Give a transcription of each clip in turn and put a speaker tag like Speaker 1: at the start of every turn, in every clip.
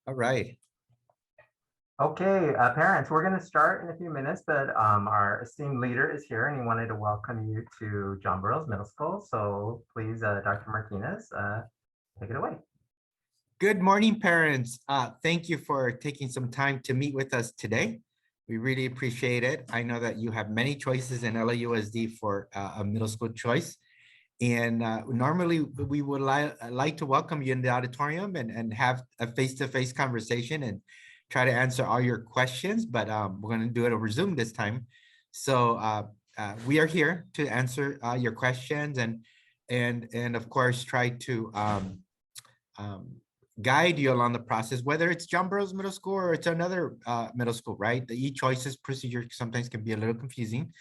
Speaker 1: All right.
Speaker 2: Okay, parents, we're going to start in a few minutes, but our esteemed leader is here and he wanted to welcome you to John Burroughs Middle School. So please, Dr. Martinez, take it away.
Speaker 1: Good morning, parents. Thank you for taking some time to meet with us today. We really appreciate it. I know that you have many choices in LAUSD for a middle school choice. And normally we would like to welcome you in the auditorium and have a face-to-face conversation and try to answer all your questions, but we're going to do it over Zoom this time. So we are here to answer your questions and of course try to guide you along the process, whether it's John Burroughs Middle School or it's another middle school, right? The e-choices procedure sometimes can be a little confusing.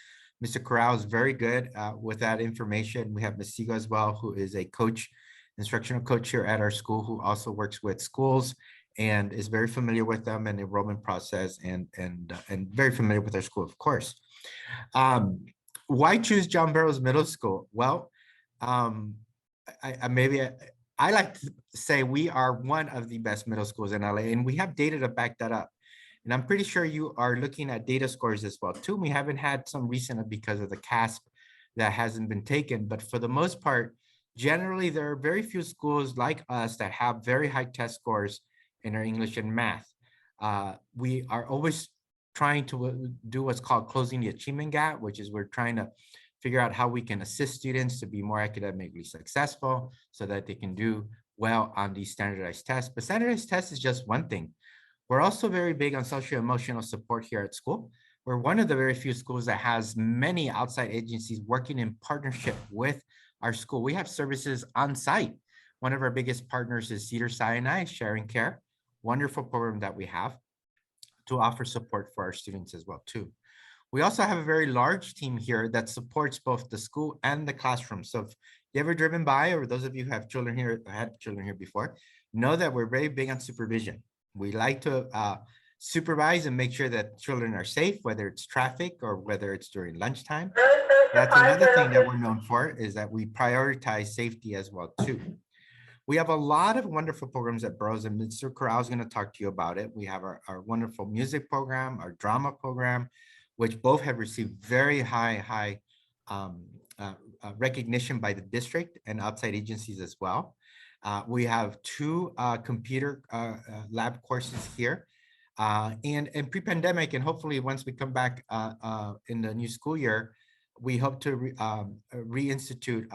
Speaker 1: Mr. Corral is very good with that information. We have Ms. Sigo as well, who is a coach, instructional coach here at our school, who also works with schools and is very familiar with them and enrollment process and very familiar with our school, of course. Why choose John Burroughs Middle School? Well, I like to say we are one of the best middle schools in LA, and we have data to back that up. And I'm pretty sure you are looking at data scores as well too. We haven't had some recent because of the CASP that hasn't been taken, but for the most part, generally there are very few schools like us that have very high test scores in our English and math. We are always trying to do what's called closing the achievement gap, which is we're trying to figure out how we can assist students to be more academically successful so that they can do well on these standardized tests. But standardized tests is just one thing. We're also very big on socio-emotional support here at school. We're one of the very few schools that has many outside agencies working in partnership with our school. We have services on site. One of our biggest partners is Cedars-Sinai Sharing Care, wonderful program that we have to offer support for our students as well too. We also have a very large team here that supports both the school and the classroom. So if you ever driven by, or those of you who have children here, had children here before, know that we're very big on supervision. We like to supervise and make sure that children are safe, whether it's traffic or whether it's during lunchtime. That's another thing that we're known for, is that we prioritize safety as well too. We have a lot of wonderful programs at Burroughs, and Mr. Corral is going to talk to you about it. We have our wonderful music program, our drama program, which both have received very high recognition by the district and outside agencies as well. We have two computer lab courses here. And pre-pandemic, and hopefully once we come back in the new school year, we hope to reinstitute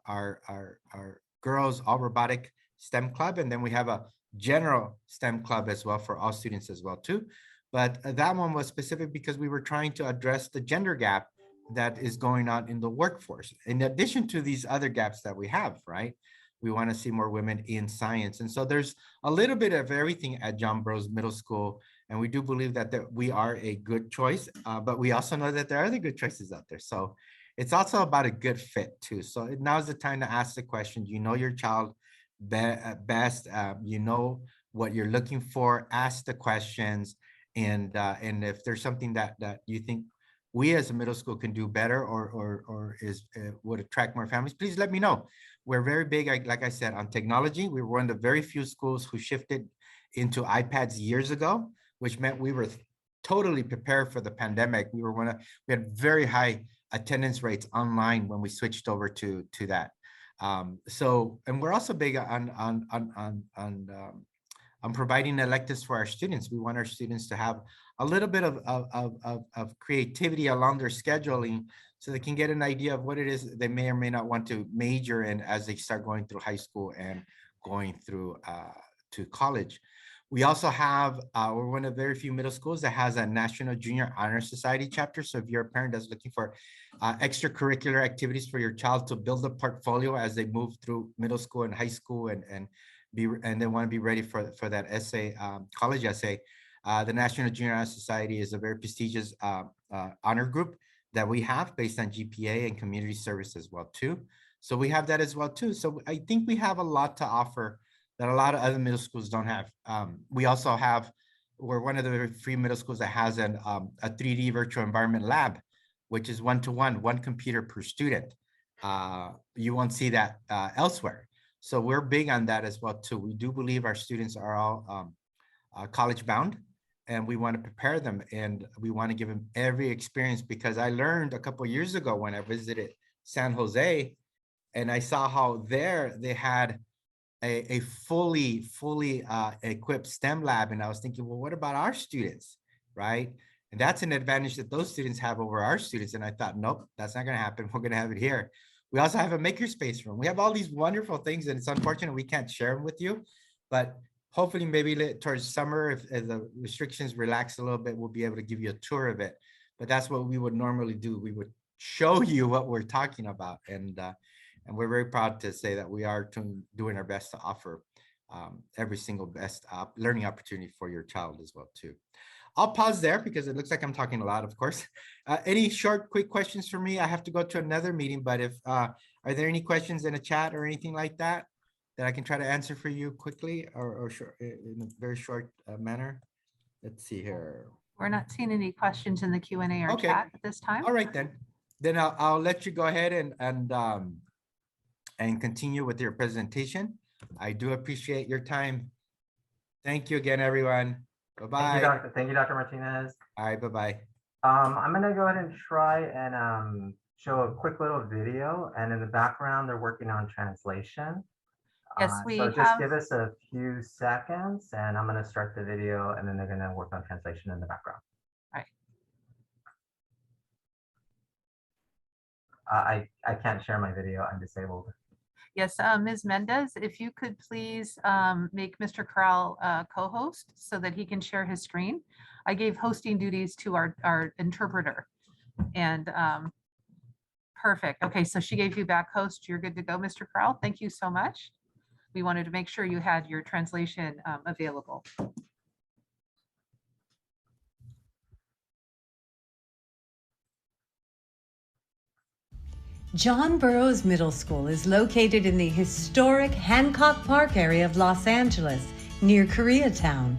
Speaker 1: our girls all robotic STEM club. And then we have a general STEM club as well for all students as well too. But that one was specific because we were trying to address the gender gap that is going on in the workforce, in addition to these other gaps that we have, right? We want to see more women in science. And so there's a little bit of everything at John Burroughs Middle School. And we do believe that we are a good choice, but we also know that there are other good choices out there. So it's also about a good fit too. So now's the time to ask the question. You know your child best, you know what you're looking for, ask the questions. And if there's something that you think we as a middle school can do better or would attract more families, please let me know. We're very big, like I said, on technology. We were one of the very few schools who shifted into iPads years ago, which meant we were totally prepared for the pandemic. We had very high attendance rates online when we switched over to that. And we're also big on providing electives for our students. We want our students to have a little bit of creativity along their scheduling so they can get an idea of what it is they may or may not want to major in as they start going through high school and going through to college. We also have, we're one of very few middle schools that has a National Junior Honor Society chapter. So if you're a parent that's looking for extracurricular activities for your child to build a portfolio as they move through middle school and high school and they want to be ready for that essay, college essay, the National Junior Honor Society is a very prestigious honor group that we have based on GPA and community service as well too. So we have that as well too. So I think we have a lot to offer that a lot of other middle schools don't have. We also have, we're one of the very few middle schools that has a 3D virtual environment lab, which is one-to-one, one computer per student. You won't see that elsewhere. So we're big on that as well too. We do believe our students are all college bound, and we want to prepare them, and we want to give them every experience, because I learned a couple of years ago when I visited San Jose, and I saw how there they had a fully equipped STEM lab, and I was thinking, well, what about our students, right? And that's an advantage that those students have over our students. And I thought, nope, that's not going to happen. We're going to have it here. We also have a makerspace room. We have all these wonderful things, and it's unfortunate we can't share them with you, but hopefully maybe towards summer, if the restrictions relax a little bit, we'll be able to give you a tour of it. But that's what we would normally do. We would show you what we're talking about. And we're very proud to say that we are doing our best to offer every single best learning opportunity for your child as well too. I'll pause there because it looks like I'm talking a lot, of course. Any short, quick questions for me? I have to go to another meeting, but if are there any questions in a chat or anything like that I can try to answer for you quickly or in a very short manner? Let's see here.
Speaker 3: We're not seeing any questions in the Q&A or
Speaker 1: Okay.
Speaker 3: chat at this time.
Speaker 1: All right, then I'll let you go ahead and continue with your presentation. I do appreciate your time. Thank you again, everyone. Bye-bye.
Speaker 2: Thank you, Dr. Martinez.
Speaker 1: All right, bye-bye.
Speaker 2: I'm gonna go ahead and try and show a quick little video, and in the background, they're working on translation.
Speaker 3: Yes, we
Speaker 2: so just
Speaker 3: have.
Speaker 2: give us a few seconds, and I'm gonna start the video, and then they're gonna work on translation in the background.
Speaker 3: Right.
Speaker 2: I can't share my video, I'm disabled.
Speaker 3: Yes, Ms. Mendez, if you could please make Mr. Corral co-host so that he can share his screen. I gave hosting duties to our interpreter, and perfect. Okay, so she gave you back host. You're good to go, Mr. Corral. Thank you so much. We wanted to make sure you had your translation available.
Speaker 4: John Burroughs Middle School is located in the historic Hancock Park area of Los Angeles, near Koreatown.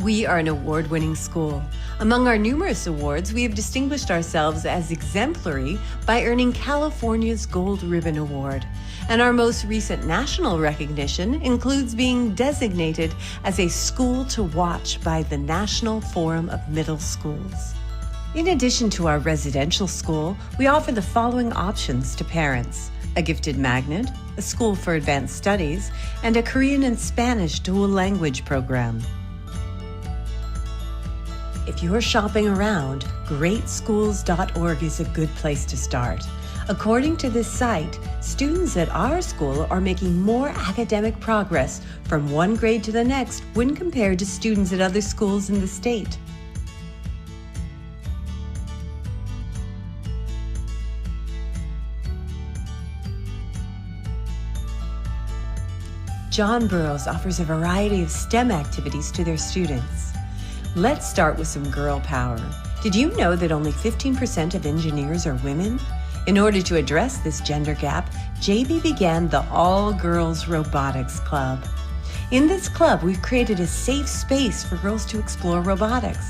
Speaker 4: We are an award-winning school. Among our numerous awards, we have distinguished ourselves as exemplary by earning California's Gold Ribbon Award. And our most recent national recognition includes being designated as a school to watch by the National Forum of Middle Schools. In addition to our residential school, we offer the following options to parents: a gifted magnet, a school for advanced studies, and a Korean and Spanish dual language program. If you're shopping around, greatschools.org is a good place to start. According to this site, students at our school are making more academic progress from one grade to the next when compared to students at other schools in the state. John Burroughs offers a variety of STEM activities to their students. Let's start with some girl power. Did you know that only 15% of engineers are women? In order to address this gender gap, JB began the All-Girls Robotics Club. In this club, we've created a safe space for girls to explore robotics.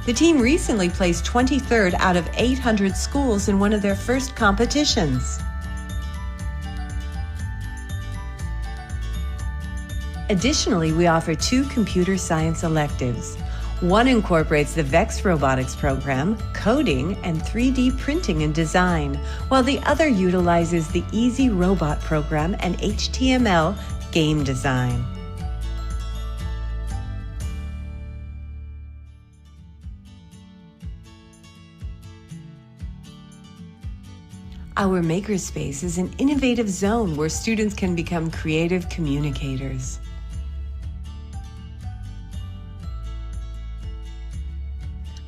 Speaker 4: The team recently placed 23rd out of 800 schools in one of their first competitions. Additionally, we offer 2 computer science electives. One incorporates the VEX robotics program, coding, and 3D printing and design, while the other utilizes the Easy Robot program and HTML game design. Our Makerspace is an innovative zone where students can become creative communicators.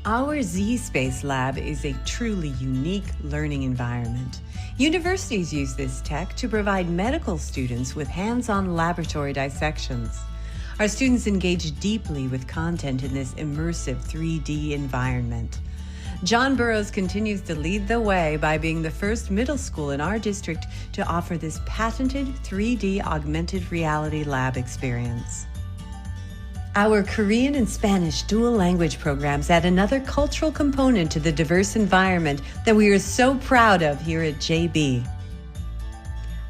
Speaker 4: Our Z-Space Lab is a truly unique learning environment. Universities use this tech to provide medical students with hands-on laboratory dissections. Our students engage deeply with content in this immersive 3D environment. John Burroughs continues to lead the way by being the first middle school in our district to offer this patented 3D augmented reality lab experience. Our Korean and Spanish dual language programs add another cultural component to the diverse environment that we are so proud of here at JB.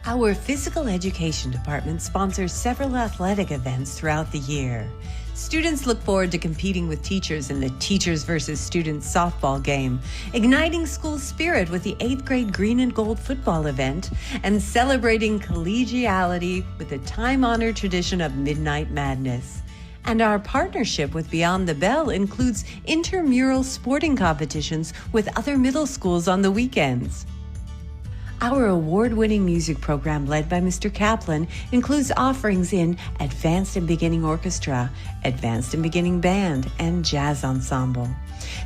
Speaker 4: Our physical education department sponsors several athletic events throughout the year. Students look forward to competing with teachers in the Teachers versus Students softball game, igniting school spirit with the 8th grade green and gold football event, and celebrating collegiality with the time-honored tradition of Midnight Madness. And our partnership with Beyond the Bell includes intramural sporting competitions with other middle schools on the weekends. Our award-winning music program led by Mr. Kaplan includes offerings in Advanced and Beginning Orchestra, Advanced and Beginning Band, and Jazz Ensemble.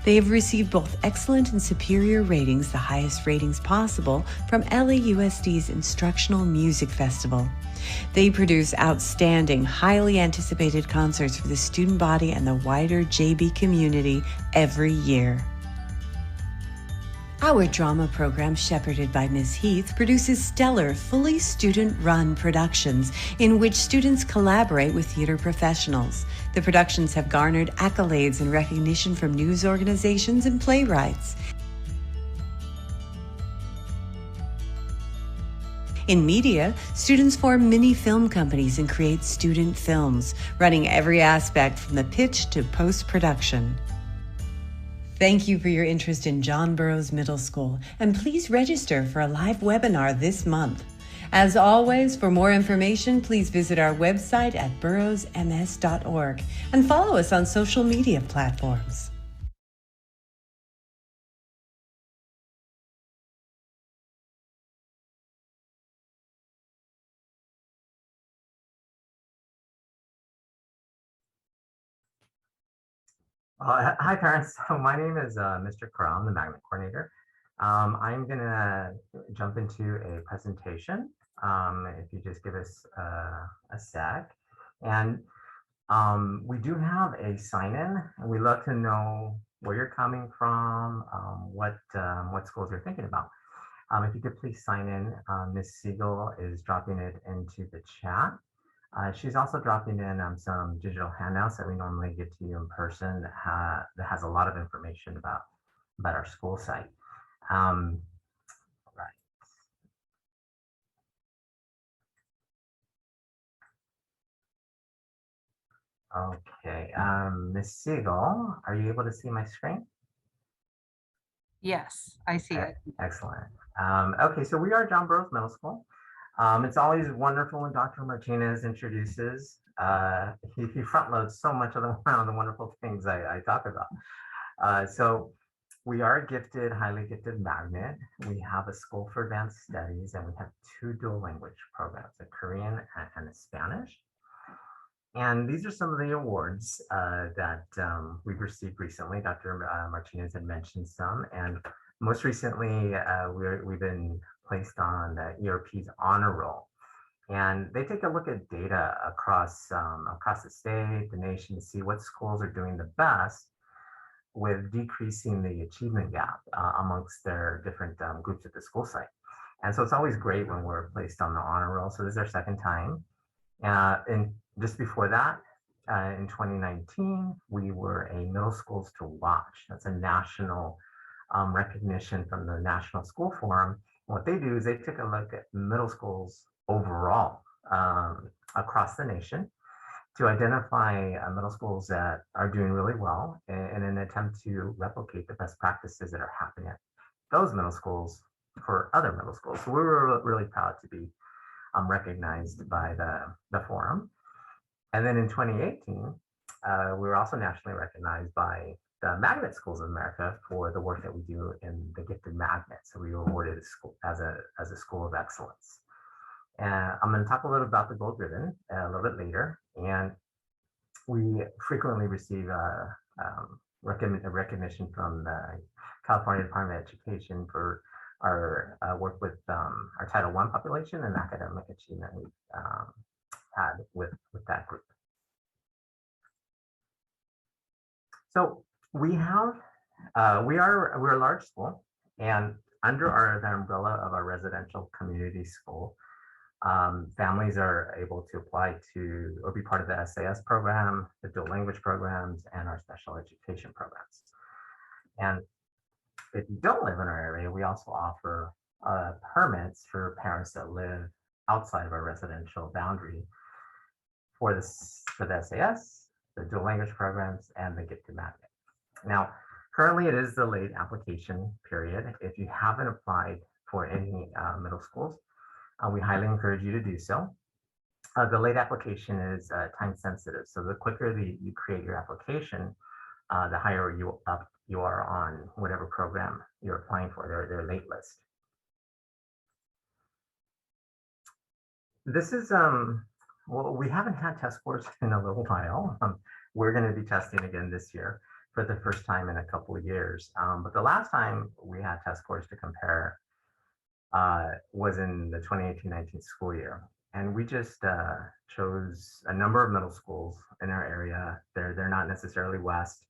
Speaker 4: They have received both excellent and superior ratings, the highest ratings possible, from LAUSD's Instructional Music Festival. They produce outstanding, highly anticipated concerts for the student body and the wider JB community every year. Our drama program, shepherded by Ms. Heath, produces stellar, fully student-run productions in which students collaborate with theater professionals. The productions have garnered accolades and recognition from news organizations and playwrights. In media, students form mini film companies and create student films, running every aspect from the pitch to post-production. Thank you for your interest in John Burroughs Middle School, and please register for a live webinar this month. As always, for more information, please visit our website at burroughsms.org and follow us on social media platforms.
Speaker 2: Hi, parents. So my name is Mr. Corral, I'm the magnet coordinator. I'm going to jump into a presentation. If you just give us a sec. And we do have a sign-in, and we love to know where you're coming from, what schools you're thinking about. If you could please sign in, Ms. Siegel is dropping it into the chat. She's also dropping in some digital handouts that we normally get to you in person that has a lot of information about our school site. Right. Okay, Ms. Siegel, are you able to see my screen?
Speaker 3: Yes, I see it.
Speaker 2: Excellent. Okay, so we are John Burroughs Middle School. It's always wonderful when Dr. Martinez introduces. He front loads so much of the wonderful things I talk about. So we are a gifted, highly gifted magnet. We have a school for advanced studies, and we have 2 dual language programs, a Korean and a Spanish. And these are some of the awards that we've received recently. Dr. Martinez had mentioned some, and most recently we've been placed on the ERP's honor roll. And they take a look at data across the state, the nation, to see what schools are doing the best with decreasing the achievement gap amongst their different groups at the school site. And so it's always great when we're placed on the honor roll. So this is our 2nd time. And just before that, in 2019, we were a Middle Schools to Watch. That's a national recognition from the National School Forum. What they do is they take a look at middle schools overall across the nation to identify middle schools that are doing really well in an attempt to replicate the best practices that are happening at those middle schools for other middle schools. So we were really proud to be recognized by the forum. And then in 2018, we were also nationally recognized by the Magnet Schools of America for the work that we do in the Gifted Magnet. So we were awarded as a school of excellence. And I'm going to talk a little about the gold ribbon a little bit later. And we frequently receive recognition from the California Department of Education for our work with our Title I population and academic achievement we've had with that group. So we're a large school, and under the umbrella of our residential community school, families are able to apply to or be part of the SAS program, the dual language programs, and our special education programs. And if you don't live in our area, we also offer permits for parents that live outside of our residential boundary for the SAS, the dual language programs, and the gifted magnet. Now, currently it is the late application period. If you haven't applied for any middle schools, we highly encourage you to do so. The late application is time sensitive. So the quicker you create your application, the higher you are on whatever program you're applying for, their late list. This is, well, we haven't had test scores in a little while. We're going to be testing again this year for the first time in a couple of years. But the last time we had test scores to compare was in the 2018-19 school year. And we just chose a number of middle schools in our area. They're not necessarily west.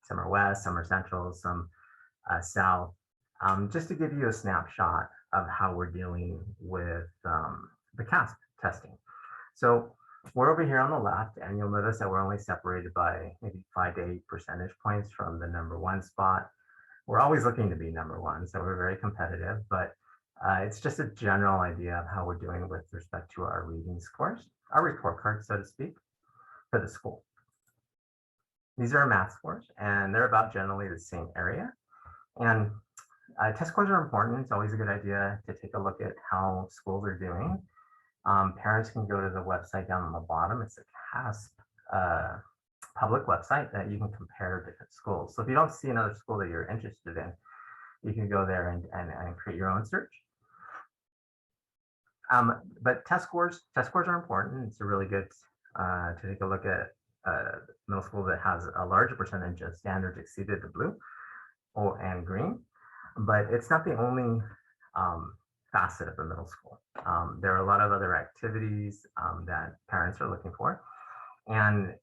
Speaker 2: Some are west, some are central, some south. Just to give you a snapshot of how we're dealing with the CASP testing. So we're over here on the left, and you'll notice that we're only separated by maybe 5 to 8 percentage points from the #1 spot. We're always looking to be #1, so we're very competitive, but it's just a general idea of how we're doing with respect to our reading scores, our report card, so to speak, for the school. These are our math scores, and they're about generally the same area. And test scores are important. It's always a good idea to take a look at how schools are doing. Parents can go to the website down on the bottom. It's a CASP public website that you can compare different schools. So if you don't see another school that you're interested in, you can go there and create your own search. But test scores are important. It's a really good to take a look at middle school that has a larger percentage of standards exceeded the blue and green, but it's not the only facet of the middle school. There are a lot of other activities that parents are looking for. And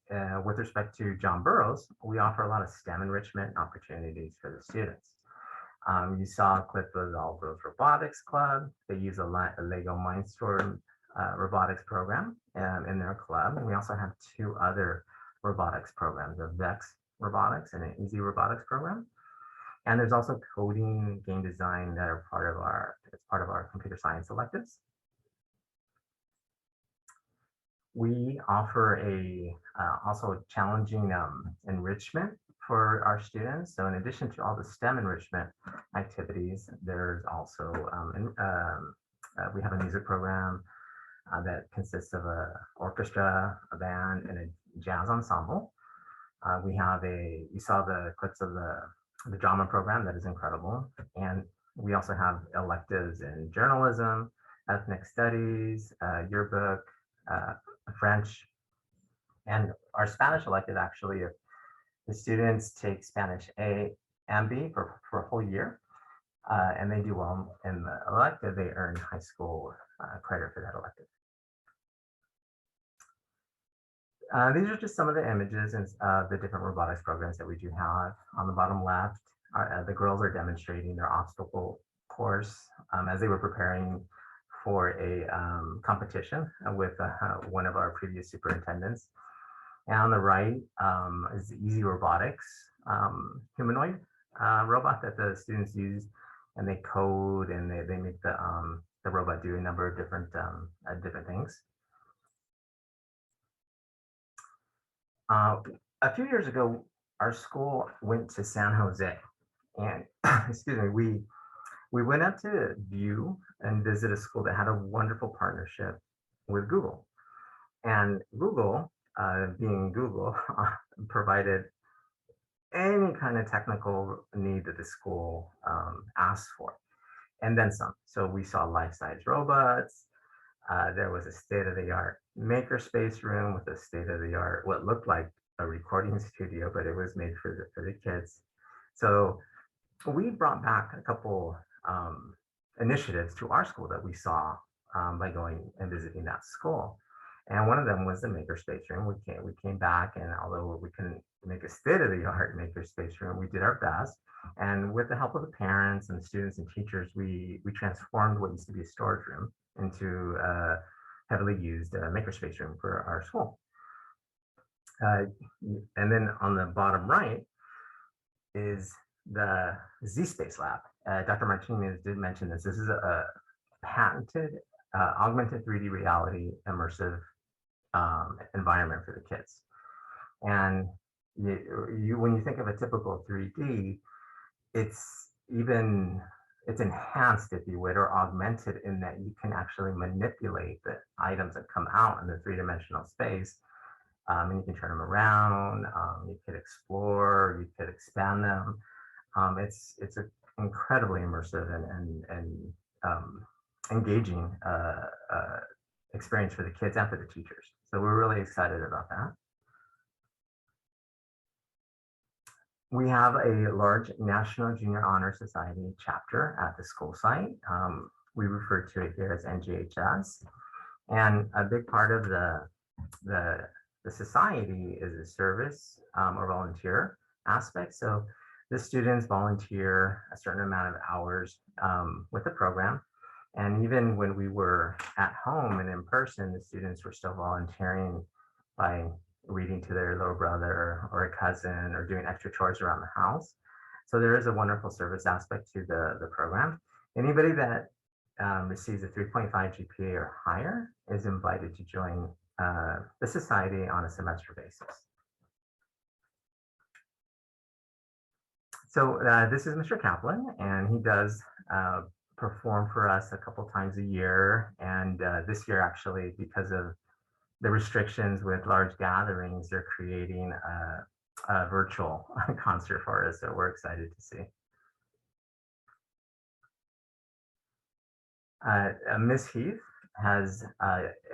Speaker 2: with respect to John Burroughs, we offer a lot of STEM enrichment opportunities for the students. You saw a clip of the All Girls Robotics Club. They use a Lego Mindstorm robotics program in their club. And we also have 2 other robotics programs, a VEX robotics and an Easy robotics program. And there's also coding, game design that are part of our computer science electives. We offer also challenging enrichment for our students. So in addition to all the STEM enrichment activities, there's also, we have a music program that consists of an orchestra, a band, and a jazz ensemble. You saw the clips of the drama program that is incredible. And we also have electives in journalism, ethnic studies, yearbook, French, and our Spanish elective. Actually, if the students take Spanish A and B for a whole year, and they do well in the elective, they earn high school credit for that elective. These are just some of the images and the different robotics programs that we do have. On the bottom left, the girls are demonstrating their obstacle course as they were preparing for a competition with one of our previous superintendents. And on the right is the Easy Robotics humanoid robot that the students use, and they code and they make the robot do a number of different things. A few years ago, our school went to San Jose, and excuse me, we went up to view and visit a school that had a wonderful partnership with Google. And Google, being Google, provided any kind of technical need that the school asked for, and then some. So we saw life-size robots. There was a state-of-the-art makerspace room with a state-of-the-art, what looked like a recording studio, but it was made for the kids. So we brought back a couple initiatives to our school that we saw by going and visiting that school. And one of them was the makerspace room. We came back, and although we couldn't make a state-of-the-art makerspace room, we did our best. And with the help of the parents and the students and teachers, we transformed what used to be a storage room into a heavily used makerspace room for our school. And then on the bottom right is the Z-Space Lab. Dr. Martinez did mention this. This is a patented augmented 3D reality immersive environment for the kids. And when you think of a typical 3D, it's enhanced, if you would, or augmented in that you can actually manipulate the items that come out in the three-dimensional space. And you can turn them around, you could explore, you could expand them. It's an incredibly immersive and engaging experience for the kids and for the teachers. So we're really excited about that. We have a large National Junior Honor Society chapter at the school site. We refer to it here as NJHS. And a big part of the society is a service or volunteer aspect. So the students volunteer a certain amount of hours with the program. And even when we were at home and in person, the students were still volunteering by reading to their little brother or a cousin or doing extra chores around the house. So there is a wonderful service aspect to the program. Anybody that receives a 3.5 GPA or higher is invited to join the society on a semester basis. So this is Mr. Kaplan, and he does perform for us a couple times a year. And this year, actually, because of the restrictions with large gatherings, they're creating a virtual concert for us. So we're excited to see. Miss Heath has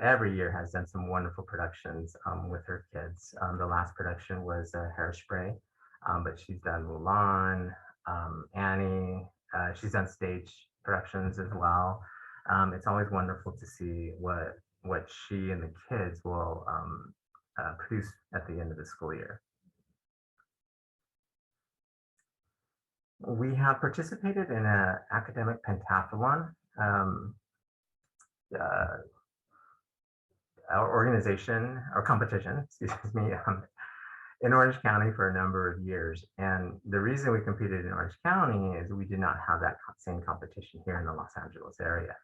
Speaker 2: every year has done some wonderful productions with her kids. The last production was Hairspray, but she's done Mulan, Annie. She's done stage productions as well. It's always wonderful to see what she and the kids will produce at the end of the school year. We have participated in an academic pentathlon our organization or competition, excuse me, in Orange County for a number of years. And the reason we competed in Orange County is we did not have that same competition here in the Los Angeles area.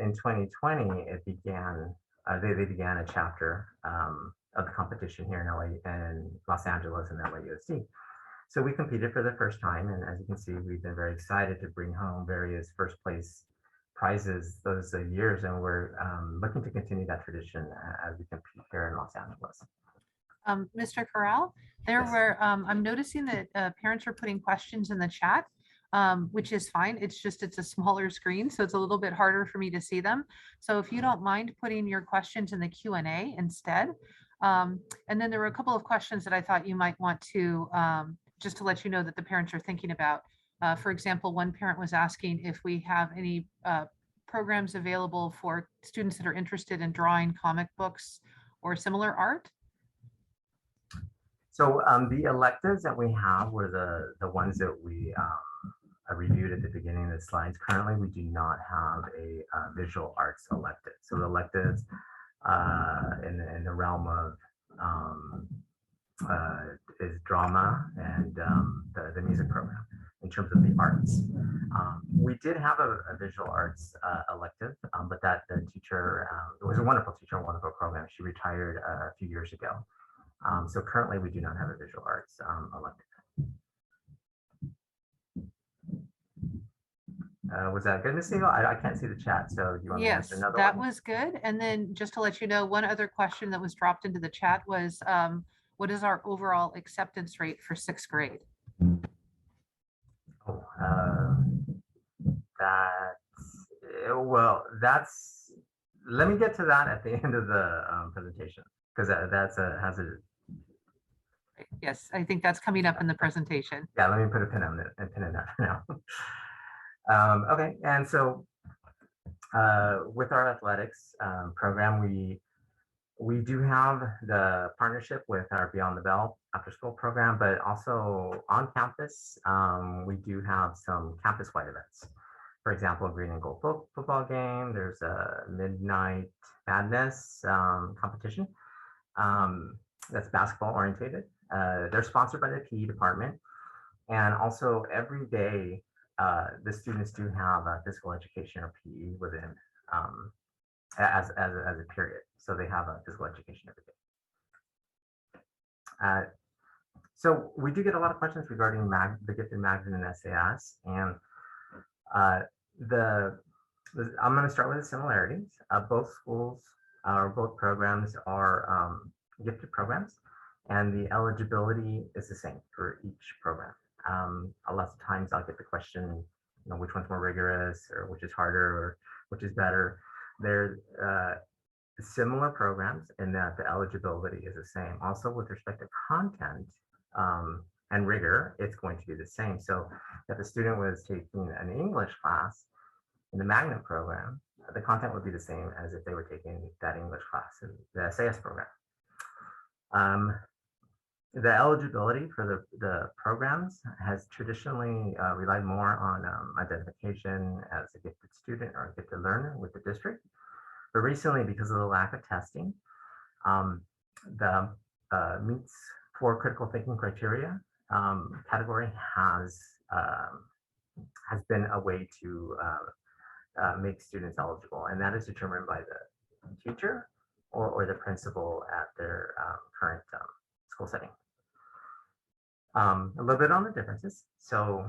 Speaker 2: In 2020, it began, they began a chapter of the competition here in LA and Los Angeles and LAUSD. So we competed for the first time. And as you can see, we've been very excited to bring home various first place prizes those years. And we're looking to continue that tradition as we compete here in Los Angeles.
Speaker 3: Mr. Corral, there
Speaker 2: Yes.
Speaker 3: were, I'm noticing that parents are putting questions in the chat, which is fine. It's just, it's a smaller screen, so it's a little bit harder for me to see them. So if you don't mind putting your questions in the Q&A instead. And then there were a couple of questions that I thought you might want to, just to let you know that the parents are thinking about. For example, one parent was asking if we have any programs available for students that are interested in drawing comic books or similar art.
Speaker 2: So the electives that we have were the ones that we reviewed at the beginning of the slides. Currently, we do not have a visual arts elective. So the electives in the realm of is drama and the music program in terms of the arts. We did have a visual arts elective, but that the teacher, it was a wonderful teacher, a wonderful program. She retired a few years ago. So currently we do not have a visual arts elective. Was that good, Ms. Siegel? I can't see the chat, so do you want me to answer
Speaker 3: Yes,
Speaker 2: another
Speaker 3: that
Speaker 2: one?
Speaker 3: was good. And then just to let you know, one other question that was dropped into the chat was, what is our overall acceptance rate for 6th grade?
Speaker 2: Oh, that's, let me get to that at the end of the presentation, because has a,
Speaker 3: Yes, I think that's coming up in the presentation.
Speaker 2: yeah, let me put a pin on it and pin it out for now. Okay, and so with our athletics program, we do have the partnership with our Beyond the Bell after school program, but also on campus, we do have some campus-wide events. For example, green and gold football game. There's a Midnight Madness competition that's basketball orientated. They're sponsored by the PE department. And also every day, the students do have a physical education or PE within as a period. So they have a physical education every day. So we do get a lot of questions regarding the gifted magnet and SAS, and uh, I'm going to start with the similarities. Both schools or both programs are gifted programs, and the eligibility is the same for each program. A lot of times I'll get the question, which one's more rigorous, or which is harder, or which is better. They're similar programs in that the eligibility is the same. Also, with respect to content and rigor, it's going to be the same. So if the student was taking an English class in the magnet program, the content would be the same as if they were taking that English class in the SAS program. The eligibility for the programs has traditionally relied more on identification as a gifted student or a gifted learner with the district. But recently, because of the lack of testing, the meets 4 critical thinking criteria category has been a way to make students eligible, and that is determined by the teacher or the principal at their current school setting. A little bit on the differences. So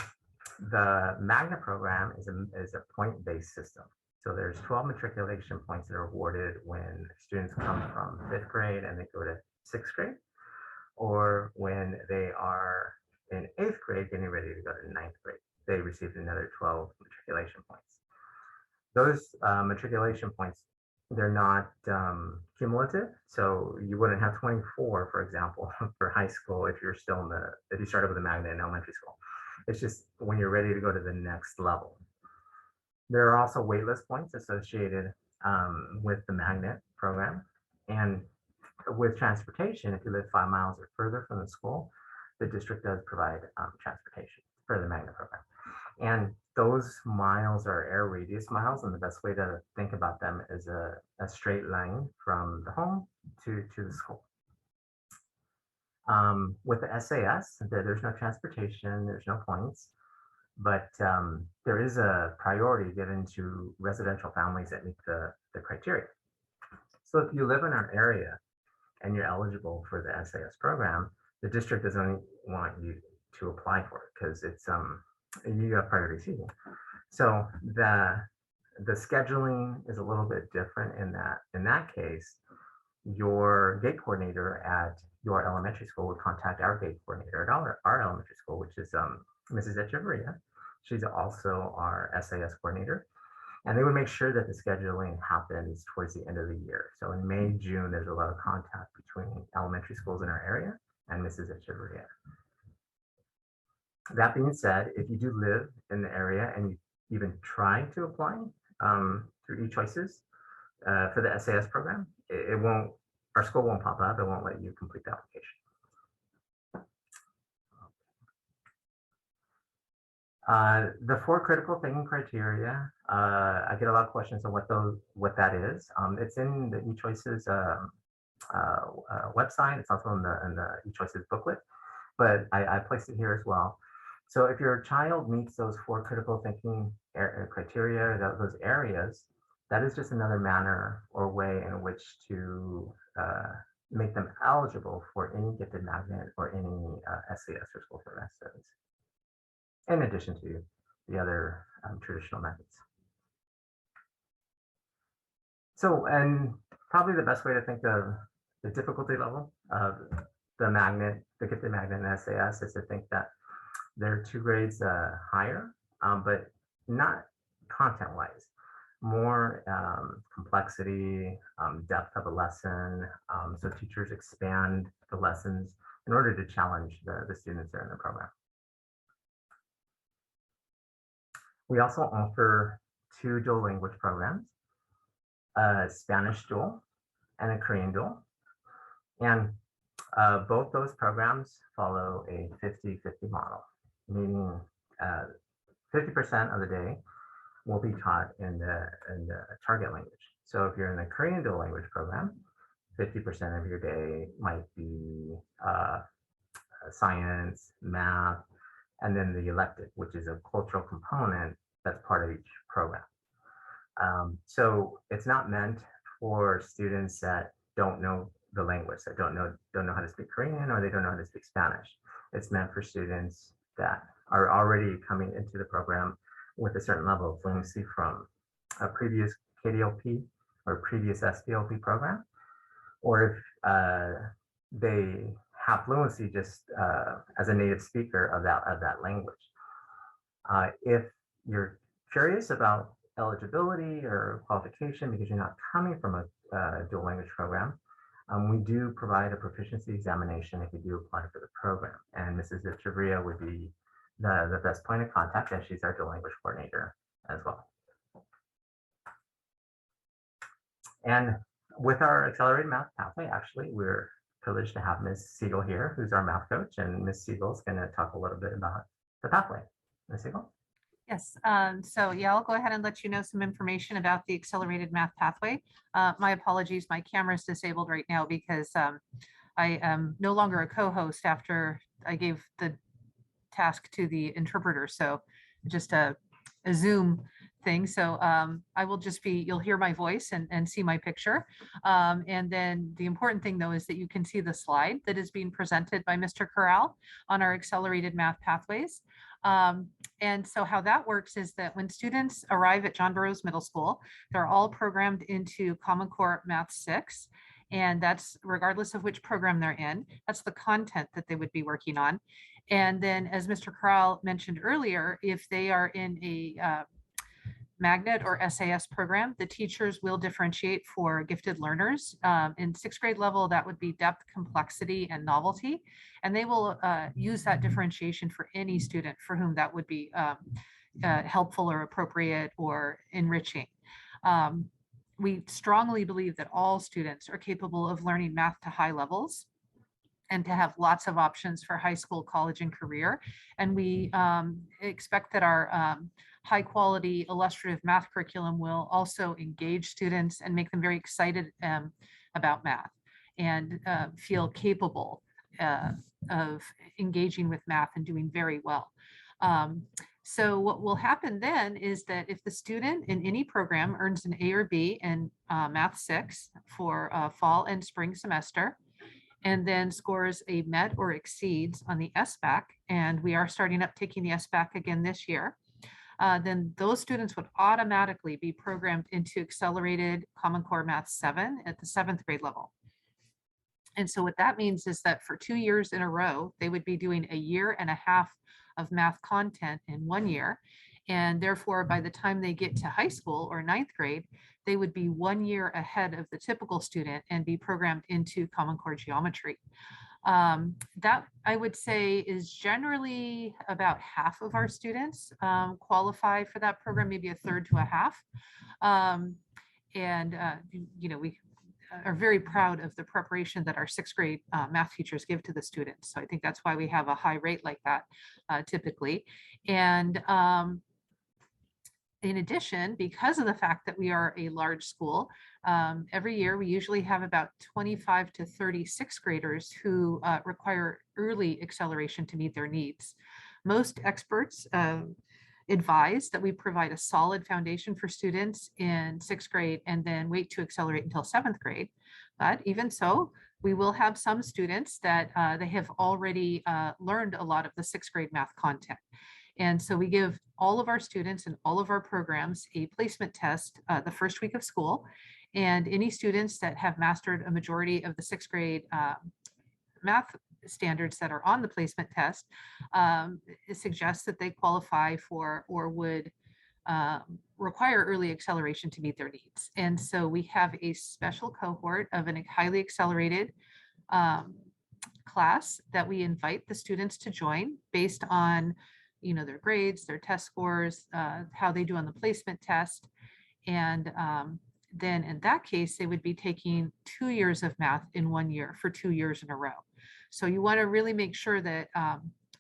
Speaker 2: the magnet program is a point-based system. So there's 12 matriculation points that are awarded when students come from 5th grade and they go to 6th grade, or when they are in 8th grade getting ready to go to 9th grade, they received another 12 matriculation points. Those matriculation points, they're not cumulative. So you wouldn't have 24, for example, for high school if you're still if you started with a magnet in elementary school. It's just when you're ready to go to the next level. There are also waitlist points associated with the magnet program. And with transportation, if you live 5 miles or further from the school, the district does provide transportation for the magnet program. And those miles are air radius miles, and the best way to think about them is a straight line from the home to the school. With the SAS, there's no transportation, there's no points, but there is a priority given to residential families that meet the criteria. So if you live in our area and you're eligible for the SAS program, the district doesn't want you to apply for it because it's you have priority seating. So the scheduling is a little bit different in that case. Your gate coordinator at your elementary school would contact our gate coordinator at our elementary school, which is Mrs. Echeverria. She's also our SAS coordinator. And they would make sure that the scheduling happens towards the end of the year. So in May, June, there's a lot of contact between elementary schools in our area and Mrs. Echeverria. That being said, if you do live in the area and you even try to apply through eChoices for the SAS program, it won't, our school won't pop up. It won't let you complete the application. The 4 critical thinking criteria, I get a lot of questions on what that is. It's in the eChoices website. It's also in the eChoices booklet, but I placed it here as well. So if your child meets those 4 critical thinking criteria, those areas, that is just another manner or way in which to make them eligible for any gifted magnet or any SAS or school service studies, in addition to the other traditional methods. So, and probably the best way to think of the difficulty level of the magnet, the gifted magnet and SAS, is to think that they're 2 grades higher, but not content-wise, more complexity, depth of a lesson. So teachers expand the lessons in order to challenge the students that are in the program. We also offer 2 dual language programs, a Spanish dual and a Korean dual. And both those programs follow a 50-50 model, meaning 50% of the day will be taught in the target language. So if you're in the Korean dual language program, 50% of your day might be science, math, and then the elective, which is a cultural component that's part of each program. So it's not meant for students that don't know the language, that don't know how to speak Korean, or they don't know how to speak Spanish. It's meant for students that are already coming into the program with a certain level of fluency from a previous KDLP or previous SDLP program, or if they have fluency just as a native speaker of that language. If you're curious about eligibility or qualification because you're not coming from a dual language program, we do provide a proficiency examination if you do apply for the program. And Mrs. Chavria would be the best point of contact, and she's our dual language coordinator as well. And with our accelerated math pathway, actually, we're privileged to have Ms. Siegel here, who's our math coach, and Ms. Siegel is going to talk a little bit about the pathway. Ms. Siegel?
Speaker 3: Yes, so yeah, I'll go ahead and let you know some information about the accelerated math pathway. My apologies, my camera is disabled right now because I am no longer a co-host after I gave the task to the interpreter. So just a Zoom thing. So I will just be, you'll hear my voice and see my picture. And then the important thing though is that you can see the slide that is being presented by Mr. Corral on our accelerated math pathways. And so how that works is that when students arrive at John Burroughs Middle School, they're all programmed into Common Core Math 6. And that's regardless of which program they're in, that's the content that they would be working on. And then as Mr. Corral mentioned earlier, if they are in a magnet or SAS program, the teachers will differentiate for gifted learners. In 6th grade level, that would be depth, complexity, and novelty. And they will use that differentiation for any student for whom that would be helpful or appropriate or enriching. We strongly believe that all students are capable of learning math to high levels and to have lots of options for high school, college, and career. And we expect that our high quality illustrative math curriculum will also engage students and make them very excited about math and feel capable of engaging with math and doing very well. So what will happen then is that if the student in any program earns an A or B in Math 6 for fall and spring semester, and then scores a MET or exceeds on the SBAC, and we are starting up taking the SBAC again this year, then those students would automatically be programmed into Accelerated Common Core Math 7 at the 7th grade level. And so what that means is that for 2 years in a row, they would be doing a year and a half of math content in 1 year. And therefore, by the time they get to high school or 9th grade, they would be 1 year ahead of the typical student and be programmed into Common Core geometry. That I would say is generally about half of our students qualify for that program, maybe a third to a half. You know, we are very proud of the preparation that our 6th grade math teachers give to the students. So I think that's why we have a high rate like that typically. And in addition, because of the fact that we are a large school, every year we usually have about 25 to 30 6th graders who require early acceleration to meet their needs. Most experts advise that we provide a solid foundation for students in 6th grade and then wait to accelerate until 7th grade. But even so, we will have some students that they have already learned a lot of the 6th grade math content. And so we give all of our students and all of our programs a placement test the first week of school. And any students that have mastered a majority of the 6th grade math standards that are on the placement test, it suggests that they qualify for or would require early acceleration to meet their needs. And so we have a special cohort of a highly accelerated class that we invite the students to join based on their grades, their test scores, how they do on the placement test. And then in that case, they would be taking 2 years of math in 1 year for 2 years in a row. So you want to really make sure that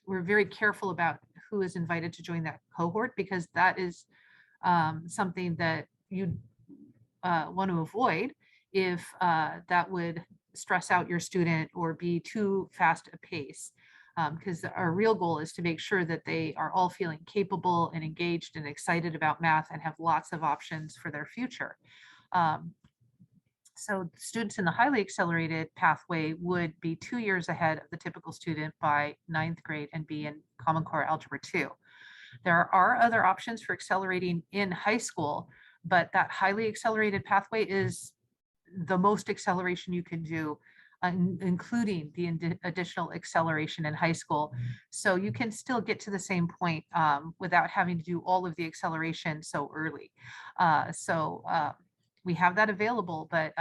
Speaker 3: we're very careful about who is invited to join that cohort, because that is something that you want to avoid if that would stress out your student or be too fast a pace. Because our real goal is to make sure that they are all feeling capable and engaged and excited about math and have lots of options for their future. So students in the highly accelerated pathway would be 2 years ahead of the typical student by ninth grade and be in Common Core Algebra 2. There are other options for accelerating in high school, but that highly accelerated pathway is the most acceleration you can do, including the additional acceleration in high school. So you can still get to the same point without having to do all of the acceleration so early. We have that available, but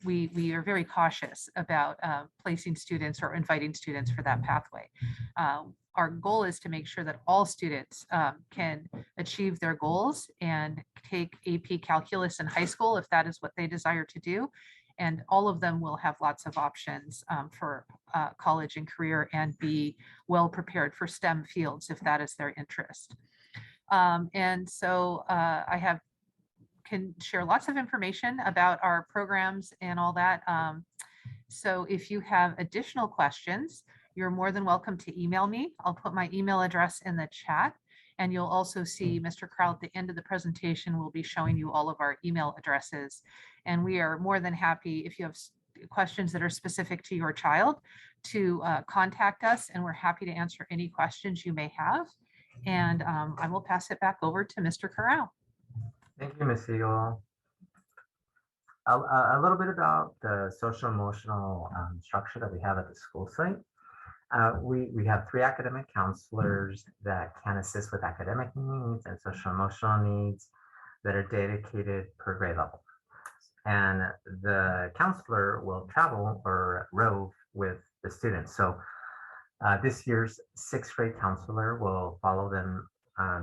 Speaker 3: we are very cautious about placing students or inviting students for that pathway. Our goal is to make sure that all students can achieve their goals and take AP Calculus in high school if that is what they desire to do. And all of them will have lots of options for college and career and be well prepared for STEM fields if that is their interest. I can share lots of information about our programs and all that. So if you have additional questions, you're more than welcome to email me. I'll put my email address in the chat, and you'll also see Mr. Crowell at the end of the presentation. We'll be showing you all of our email addresses. And we are more than happy if you have questions that are specific to your child to contact us, and we're happy to answer any questions you may have. And I will pass it back over to Mr. Corral.
Speaker 2: Thank you, Ms. Siegel. A little bit about the social emotional structure that we have at the school site. We have 3 academic counselors that can assist with academic needs and social emotional needs that are dedicated per grade level. And the counselor will travel or rove with the students. So this year's 6th grade counselor will follow them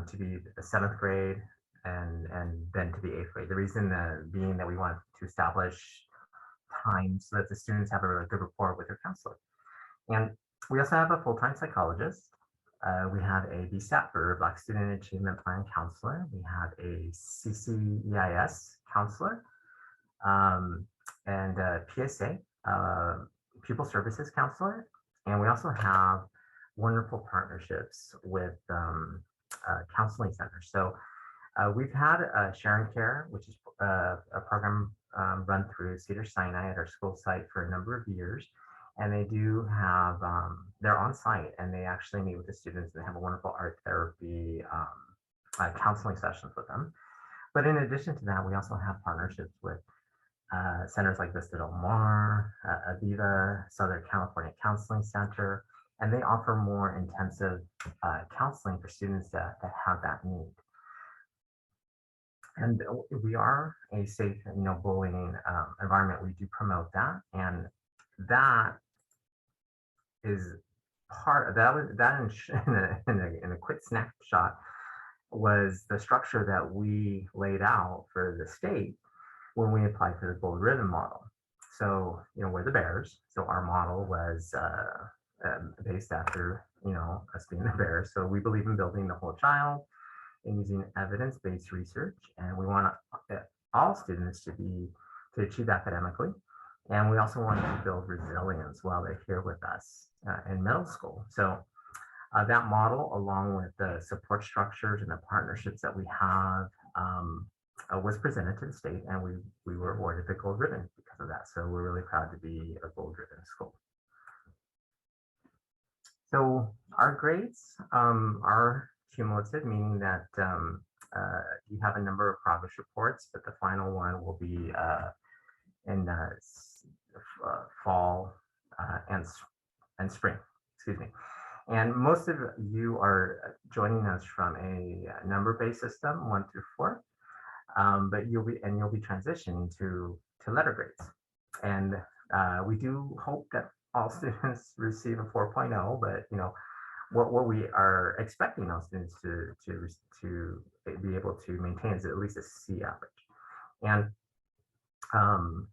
Speaker 2: to be the 7th grade and then to the 8th grade. The reason being that we want to establish time so that the students have a really good rapport with their counselor. And we also have a full-time psychologist. We have a BSAP or Black Student Achievement Plan counselor. We have a CCEIS counselor and a PSA, Pupil Services counselor. And we also have wonderful partnerships with counseling centers. So we've had Sharon Care, which is a program run through Cedar Sinai at our school site for a number of years. And they do have, they're on site and they actually meet with the students and they have a wonderful art therapy counseling sessions with them. But in addition to that, we also have partnerships with centers like Vista Del Mar, Aviva, Southern California Counseling Center, and they offer more intensive counseling for students that have that need. And we are a safe, bullying environment. We do promote that, and that is part of that in a quick snapshot was the structure that we laid out for the state when we applied for the gold ribbon model. So, we're the Bears. So our model was based after, us being the Bears. So we believe in building the whole child and using evidence-based research. And we want all students to achieve academically. And we also want to build resilience while they're here with us in middle school. So that model, along with the support structures and the partnerships that we have, was presented to the state, and we were awarded the gold ribbon because of that. So we're really proud to be a gold ribbon school. So our grades are cumulative, meaning that you have a number of progress reports, but the final one will be in fall and spring, excuse me. And most of you are joining us from a number-based system, 1 through 4. But you'll be transitioning to letter grades, and we do hope that all students receive a 4.0. But what we are expecting all students to be able to maintain is at least a C average, and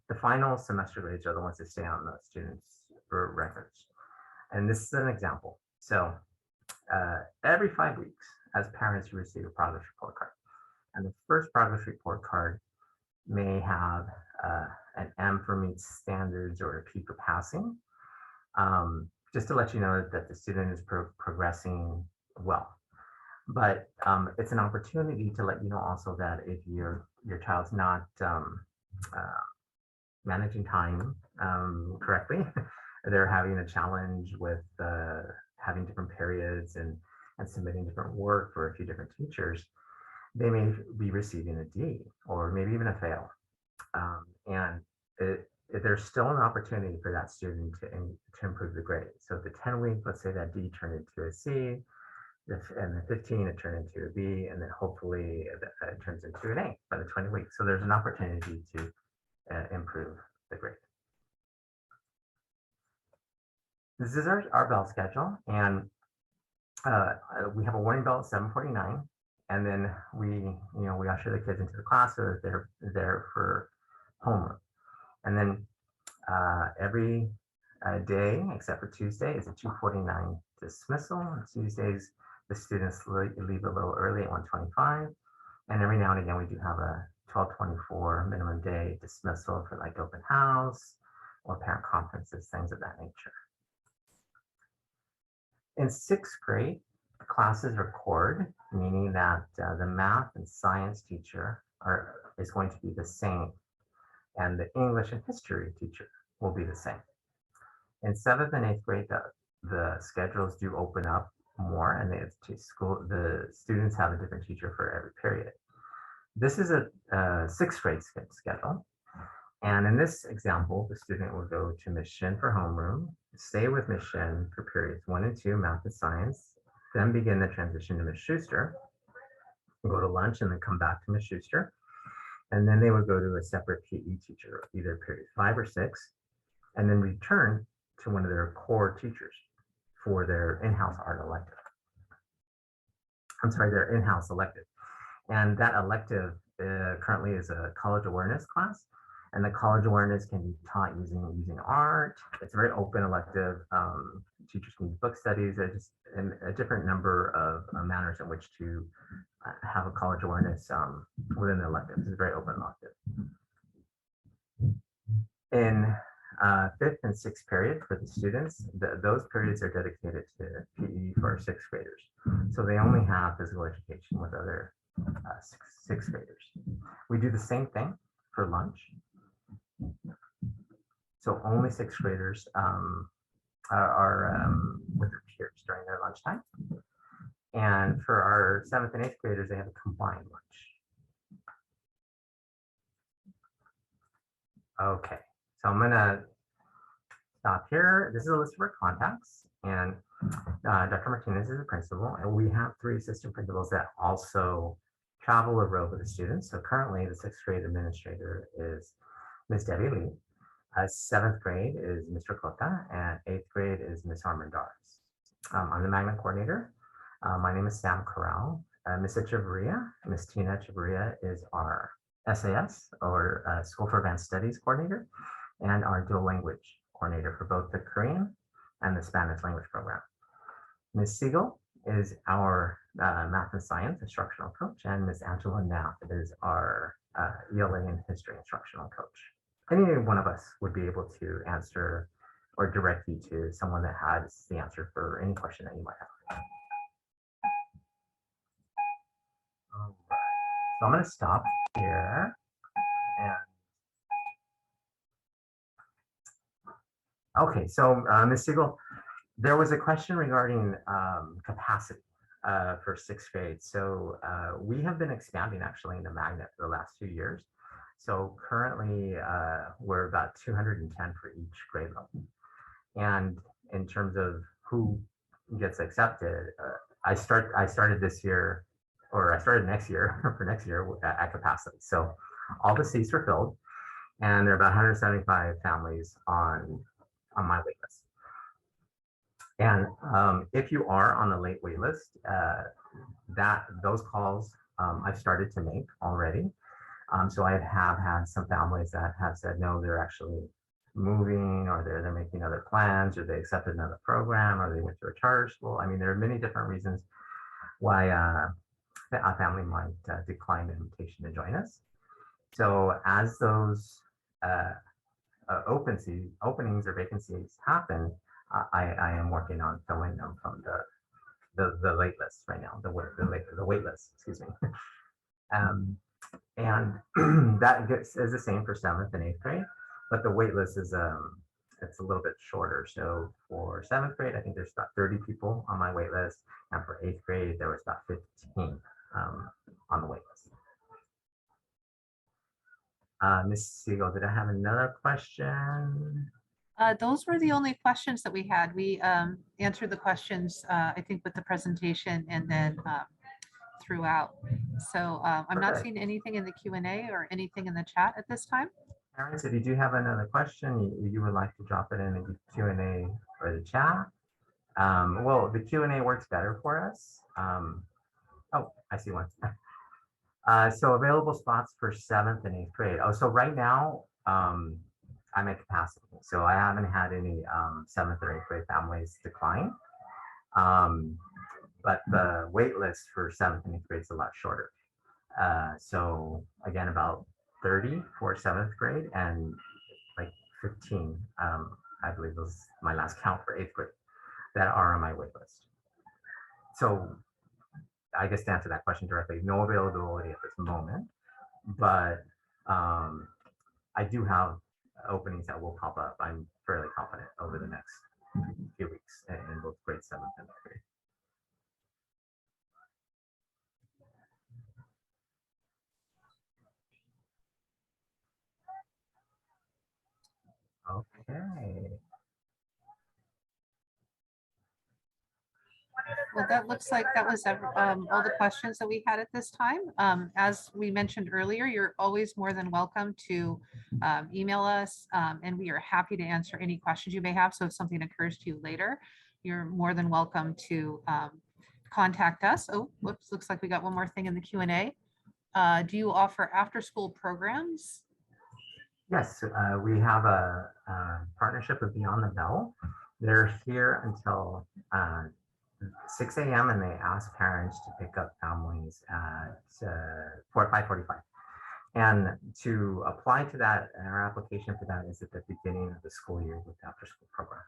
Speaker 2: the final semester grades are the ones that stay on the students' records. And this is an example. So every 5 weeks, as parents, you receive a progress report card. And the first progress report card may have an M for meets standards or a P for passing, just to let you know that the student is progressing well. But it's an opportunity to let you know also that if your child's not managing time correctly. They're having a challenge with having different periods and submitting different work for a few different teachers. They may be receiving a D or maybe even a fail. And there's still an opportunity for that student to improve the grade. So the 10 week, let's say that D turned into a C, and the 15, it turned into a B, and then hopefully it turns into an A by the 20 weeks. So there's an opportunity to improve the grade. This is our bell schedule, and we have a warning bell at 7:49, and then we usher the kids into the class so that they're there for homework. And then every day except for Tuesday is a 2:49 dismissal. On Tuesdays, the students leave a little early at 1:25, and every now and again we do have a 12:24 minimum day dismissal for like open house or parent conferences, things of that nature. In 6th grade, the classes record, meaning that the math and science teacher is going to be the same, and the English and history teacher will be the same. In 7th and 8th grade, the schedules do open up more, and the students have a different teacher for every period. This is a 6th grade schedule. And in this example, the student will go to Ms. Shin for homeroom, stay with Ms. Shin for periods 1 and 2, math and science, then begin the transition to Ms. Schuster, go to lunch, and then come back to Ms. Schuster. And then they would go to a separate PE teacher, either period 5 or 6, and then return to one of their core teachers for their in-house art elective. I'm sorry, their in-house elective. And that elective currently is a college awareness class. And the college awareness can be taught using art. It's a very open elective. Teachers can use book studies, and a different number of manners in which to have a college awareness within the elective. It's a very open elective. In 5th and 6th period for the students, those periods are dedicated to PE for 6th graders. So they only have physical education with other 6th graders. We do the same thing for lunch. So only 6th graders are with their peers during their lunchtime. And for our 7th and 8th graders, they have a combined lunch. Okay, so I'm gonna stop here. This is a list of our contacts, and Dr. Martinez is the principal, and we have 3 assistant principals that also travel a row with the students. So currently the 6th grade administrator is Ms. Debbie Lee. 7th grade is Mr. Cota, and 8th grade is Ms. Armendariz. I'm the Magnet coordinator. My name is Sam Corral. Ms. Echeverria, Ms. Tina Echeverria is our SAS, or School for Advanced Studies coordinator, and our dual language coordinator for both the Korean and the Spanish language program. Ms. Siegel is our math and science instructional coach, and Ms. Angela Knapp is our ELA and history instructional coach. Any one of us would be able to answer or direct you to someone that has the answer for any question that you might have. All right. So I'm going to stop here. And okay, so Ms. Siegel, there was a question regarding capacity for 6th grade. So we have been expanding actually in the Magnet for the last 2 years. So currently we're about 210 for each grade level. And in terms of who gets accepted, I started this year, or I started next year for next year at capacity. So all the seats were filled, and there are about 175 families on my wait list. And if you are on the late wait list, those calls I've started to make already. So I have had some families that have said, no, they're actually moving, or they're making other plans, or they accepted another program, or they went to a charter school. I mean, there are many different reasons why a family might decline the invitation to join us. So as those openings or vacancies happen, I am working on filling them from the late list right now, the wait list, excuse me. And that is the same for 7th and 8th grade. but the wait list is it's a little bit shorter. So for 7th grade, I think there's about 30 people on my wait list, and for 8th grade, there was about 15 on the wait list. Ms. Siegel, did I have another question?
Speaker 3: Those were the only questions that we had. We answered the questions, I think, with the presentation and then throughout. So I'm not
Speaker 2: Perfect.
Speaker 3: seeing anything in the Q&A or anything in the chat at this time.
Speaker 2: Parents, if you do have another question, you would like to drop it in the Q&A or the chat. Well, the Q&A works better for us. Oh, I see one. So available spots for 7th and 8th grade. Oh, so right now, I'm at capacity. So I haven't had any 7th or 8th grade families decline. But the wait list for 7th and 8th grade is a lot shorter. So again, about 30 for 7th grade and like 15, I believe was my last count for 8th grade that are on my wait list. So I guess to answer that question directly, no availability at this moment, but I do have openings that will pop up. I'm fairly confident over the next few weeks in both grade 7th and 8th grade. Okay.
Speaker 3: Well, that looks like that was all the questions that we had at this time. As we mentioned earlier, you're always more than welcome to email us, and we are happy to answer any questions you may have. So if something occurs to you later, you're more than welcome to contact us. Oh, whoops, looks like we got one more thing in the Q&A. Do you offer after-school programs?
Speaker 2: Yes, we have a partnership with Beyond the Bell. They're here until 6 a.m. and they ask parents to pick up families at 5:45. And to apply to that, our application for that is at the beginning of the school year with the after school program.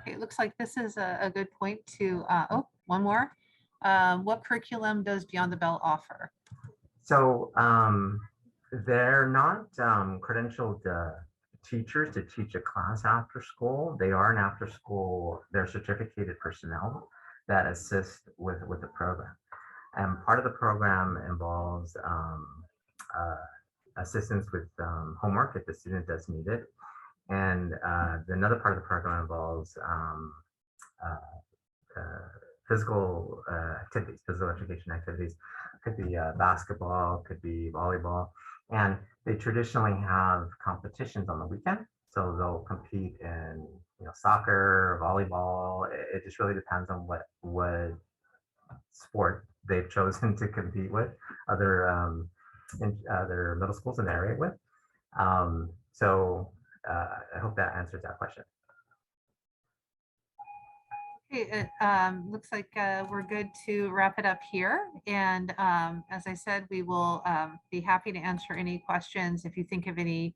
Speaker 3: Okay, it looks like this is a good point to, oh, one more. What curriculum does Beyond the Bell offer?
Speaker 2: So they're not credentialed teachers to teach a class after school. They are an after school, they're certificated personnel that assist with the program. And part of the program involves assistance with homework if the student does need it. And another part of the program involves physical activities, physical education activities. Could be basketball, could be volleyball. And they traditionally have competitions on the weekend. So they'll compete in soccer, volleyball. It just really depends on what sport they've chosen to compete with other middle schools in the area with. So I hope that answers that question.
Speaker 3: Okay, looks like we're good to wrap it up here. And as I said, we will be happy to answer any questions. If you think of any